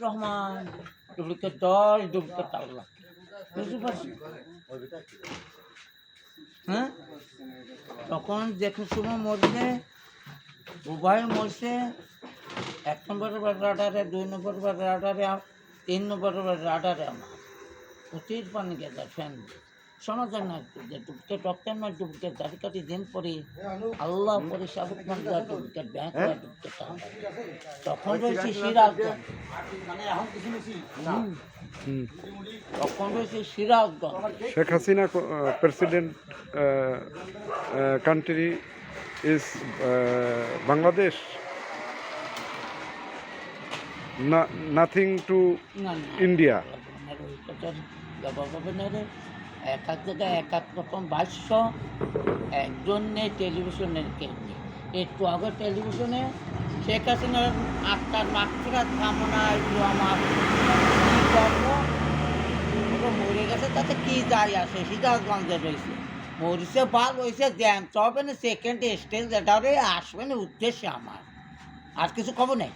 Rahman, duplicate 10, duplicate আল্লাহ। বুঝতে পারছি? হ্যাঁ, তখন দেখুন সময় মরছে, মোবাইল মরছে, 1 নম্বরের রাডারে, 2 নম্বরের রাডারে, 3 নম্বরের রাডারে আমার প্রচুর পানি গেছে ফ্যান শোনা যায় না যে ডুপ্লিকেট রক্তের নয়, ডুপ্লিকেট দাড়ি কাটি দিন পরে আল্লাহ পরে সাবুক মান দেওয়া ডুপ্লিকেট ব্যাংক ডুপ্লিকেট তখন রয়েছে সিরাজগঞ্জ, তখন রয়েছে Sirajganj. Sheikh Hasina president country is Bangladesh, nothing to India. এক এক জায়গায় এক এক রকম ভাষ্য, একজনে টেলিভিশনের কেন্দ্রে একটু আগে টেলিভিশনে শেখ হাসিনার আত্মার মাত্রার কামনা একটু আমার কী করবো, ওটা মরে গেছে তাতে কী যায় আসে, সিরাজগঞ্জে রয়েছে মরিছে ভালো হয়েছে দেন, তবে না সেকেন্ড স্টেজ এটারে আসবে না উদ্দেশ্যে আমার আর কিছু খবর নেই।